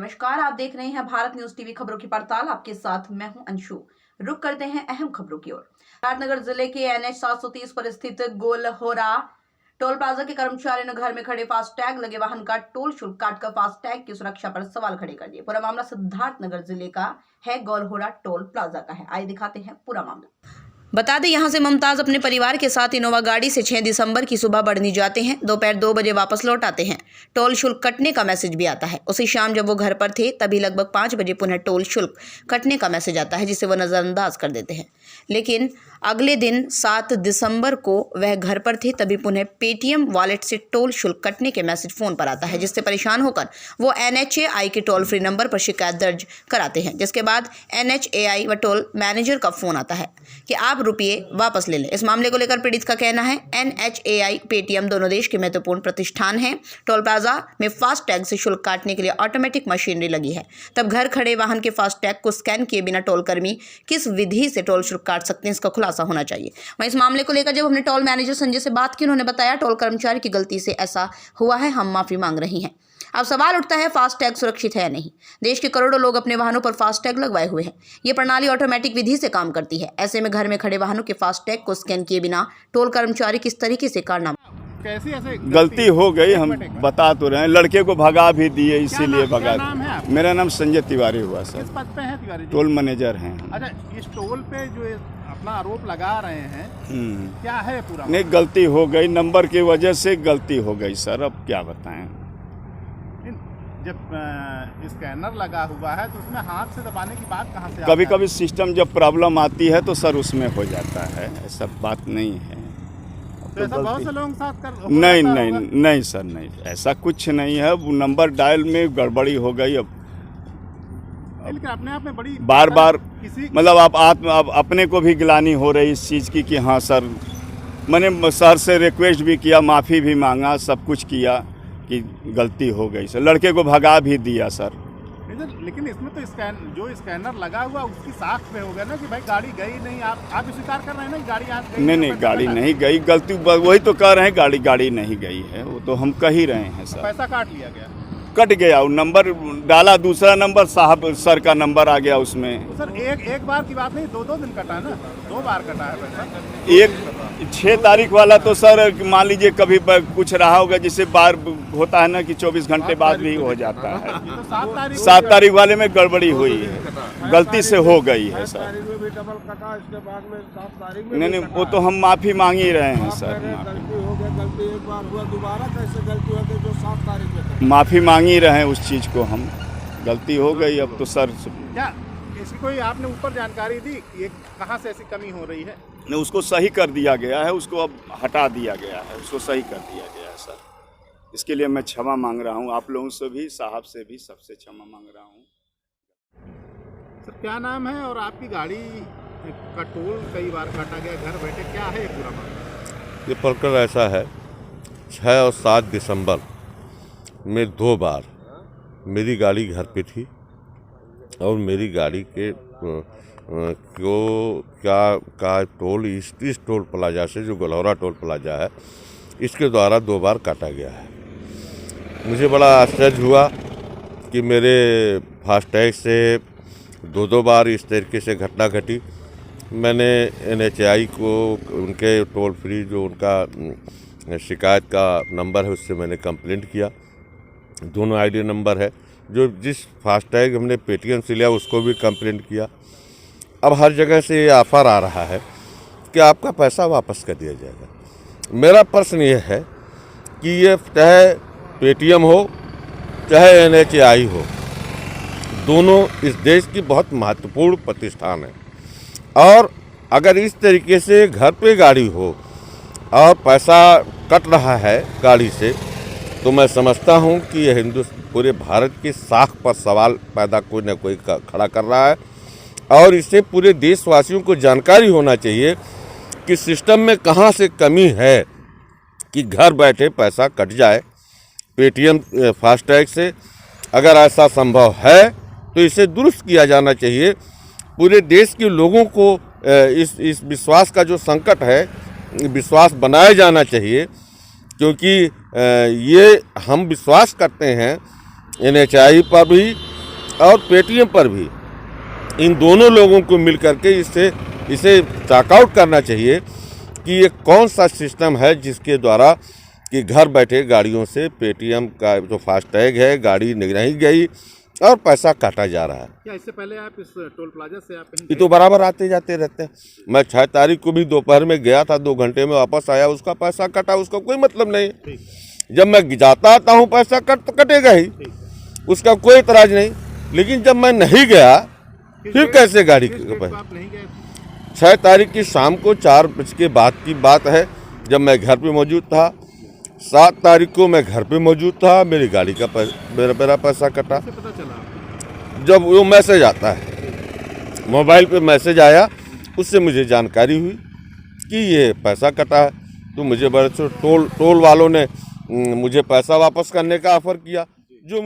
नमस्कार, आप देख रहे हैं भारत न्यूज टीवी खबरों की पड़ताल। आपके साथ मैं हूं अंशु। रुक करते हैं अहम खबरों की ओर। सिद्धार्थनगर जिले के NH 730 पर स्थित गोलहोरा टोल प्लाजा के कर्मचारियों ने घर में खड़े फास्टैग लगे वाहन का टोल शुल्क काटकर फास्टैग की सुरक्षा पर सवाल खड़े कर दिए। पूरा मामला सिद्धार्थनगर जिले का है, गोलहोरा टोल प्लाजा का है। आइए दिखाते हैं पूरा मामला। बता दें, यहां से मुमताज अपने परिवार के साथ इनोवा गाड़ी से 6 दिसंबर की सुबह बढ़नी जाते हैं, दोपहर 2 बजे वापस लौट आते हैं। टोल शुल्क कटने का मैसेज भी आता है। उसी शाम जब वो घर पर थे तभी लगभग 5 बजे पुनः टोल शुल्क कटने का मैसेज आता है, जिसे वो नज़रअंदाज कर देते हैं। लेकिन अगले दिन 7 दिसंबर को वह घर पर थे तभी पुनः पेटीएम वॉलेट से टोल शुल्क कटने के मैसेज फ़ोन पर आता है, जिससे परेशान होकर वो NHAI के टोल फ्री नंबर पर शिकायत दर्ज कराते हैं। जिसके बाद NHAI व टोल मैनेजर का फ़ोन आता है कि आप रुपये वापस ले लें। इस मामले को लेकर पीड़ित का कहना है, NHAI पेटीएम दोनों देश के महत्वपूर्ण प्रतिष्ठान हैं। टोल प्लाजा में फास्टैग से शुल्क काटने के लिए ऑटोमेटिक मशीनरी लगी है, तब घर खड़े वाहन के फास्टैग को स्कैन किए बिना टोल कर्मी किस विधि से टोल शुल्क काट सकते हैं, इसका खुलासा होना चाहिए। वहीं इस मामले को लेकर जब हमने टोल मैनेजर संजय से बात की, उन्होंने बताया टोल कर्मचारी की गलती से ऐसा हुआ है, हम माफी मांग रही हैं। अब सवाल उठता है, फास्टैग सुरक्षित है या नहीं। देश के करोड़ों लोग अपने वाहनों पर फास्टैग लगवाए हुए हैं। ये प्रणाली ऑटोमेटिक विधि से काम करती है। ऐसे में घर में खड़े वाहनों के फास्टैग को स्कैन किए बिना टोल कर्मचारी किस तरीके से करना। कैसी ऐसे गलती हो गई, हम बता तो रहे हैं। लड़के को भगा भी दिए, इसीलिए भगा दिए। मेरा नाम संजय तिवारी हुआ सर। किस पद पे हैं तिवारी जी? टोल मैनेजर हैं। अच्छा, इस टोल पे जो अपना आरोप लगा रहे हैं, क्या है पूरा? नहीं, गलती हो गई, नंबर की वजह से गलती हो गई सर। अब क्या बताएं। जब स्कैनर लगा हुआ है तो उसमें हाथ से दबाने की बात कहाँ से? कभी कभी सिस्टम जब प्रॉब्लम आती है तो सर उसमें हो जाता है, ऐसा बात नहीं है। तो ऐसा बहुत से लोगों के साथ नहीं सर, नहीं, ऐसा कुछ नहीं है। वो नंबर डायल में गड़बड़ी हो गई। अब लेकिन अपने आप में बड़ी बार मतलब आप अपने को भी गिलानी हो रही इस चीज़ की कि हाँ सर, मैंने सर से रिक्वेस्ट भी किया, माफ़ी भी मांगा, सब कुछ किया कि गलती हो गई सर। लड़के को भगा भी दिया सर। लेकिन इसमें तो जो स्कैनर लगा हुआ उसकी साख पे हो गया ना कि भाई गाड़ी गई नहीं। आप स्वीकार कर रहे हैं ना कि गाड़ी आज गई? नहीं, गाड़ी नहीं गई, गलती वही तो कह रहे हैं, गाड़ी नहीं गई है। वो तो हम कह ही रहे हैं सर। पैसा काट लिया गया? कट गया, वो नंबर डाला, दूसरा नंबर साहब सर का नंबर आ गया उसमें। तो सर एक बार की बात नहीं, 2 दिन कटा ना? 2 बार कटा है पैसा। एक 6 तारीख वाला तो सर मान लीजिए कभी कुछ रहा होगा, जिससे बार होता है ना कि 24 घंटे बाद भी हो जाता है। तो 7 तारीख वाले में गड़बड़ी हुई है, गलती से हो गई है सर। नहीं, वो तो हम माफ़ी मांग ही रहे हैं सर। माफ़ी मांग ही रहे हैं उस चीज़ को हम। गलती हो गई, अब तो सर क्या इसकी कोई आपने ऊपर जानकारी दी ये कहाँ से ऐसी कमी हो रही है? नहीं, उसको सही कर दिया गया है, उसको अब हटा दिया गया है, उसको सही कर दिया गया है सर। इसके लिए मैं क्षमा मांग रहा हूँ, आप लोगों से भी, साहब से भी, सबसे क्षमा मांग रहा हूँ। सर क्या नाम है और आपकी गाड़ी का टोल कई बार काटा गया घर बैठे, क्या है ये पूरा मामला? ये प्रकरण ऐसा है, 6 और 7 दिसंबर में 2 बार मेरी गाड़ी घर पे थी और मेरी गाड़ी के का टोल इस टोल प्लाजा से, जो गोलहोरा टोल प्लाजा है, इसके द्वारा 2 बार काटा गया है। मुझे बड़ा आश्चर्य हुआ कि मेरे फास्टैग से 2 बार इस तरीके से घटना घटी। मैंने NHAI को उनके टोल फ्री जो उनका शिकायत का नंबर है उससे मैंने कंप्लेंट किया। दोनों ID नंबर है। जो जिस फास्टैग हमने पेटीएम से लिया उसको भी कंप्लेंट किया। अब हर जगह से ये ऑफ़र आ रहा है कि आपका पैसा वापस कर दिया जाएगा। मेरा प्रश्न ये है कि ये चाहे पेटीएम हो चाहे NHAI हो, दोनों इस देश की बहुत महत्वपूर्ण प्रतिष्ठान है। और अगर इस तरीके से घर पे गाड़ी हो और पैसा कट रहा है गाड़ी से, तो मैं समझता हूँ कि यह पूरे भारत की साख पर सवाल पैदा कोई न कोई खड़ा कर रहा है। और इससे पूरे देशवासियों को जानकारी होना चाहिए कि सिस्टम में कहाँ से कमी है कि घर बैठे पैसा कट जाए पेटीएम फास्टैग से। अगर ऐसा संभव है तो इसे दुरुस्त किया जाना चाहिए। पूरे देश के लोगों को इस विश्वास का जो संकट है, विश्वास बनाया जाना चाहिए, क्योंकि ये हम विश्वास करते हैं NHAI पर भी और पेटीएम पर भी इन दोनों लोगों को मिल करके इसे चेकआउट करना चाहिए कि ये कौन सा सिस्टम है जिसके द्वारा कि घर बैठे गाड़ियों से पेटीएम का जो फास्टैग है गाड़ी नहीं गई और पैसा काटा जा रहा है। क्या इससे पहले आप इस टोल प्लाजा से आप कहीं ये तो बराबर आते जाते रहते हैं। मैं 6 तारीख को भी दोपहर में गया था, 2 घंटे में वापस आया, उसका पैसा कटा, उसका कोई मतलब नहीं। ठीक, जब मैं जाता आता हूँ पैसा कटेगा ही, ठीक। उसका कोई एतराज नहीं। लेकिन जब मैं नहीं गया फिर कैसे गाड़ी किस डेट को आप नहीं गए थे? 6 तारीख की शाम को 4 बजे के बाद की बात है, जब मैं घर पे मौजूद था। 7 तारीख को मैं घर पे मौजूद था, मेरी गाड़ी का मेरा पैसा कटा। कैसे पता चला आपको? जब वो मैसेज आता है, मोबाइल पे मैसेज आया, उससे मुझे जानकारी हुई कि ये पैसा कटा है। तो मुझे बड़े टोल वालों ने मुझे पैसा वापस करने का ऑफर किया, जो मुझे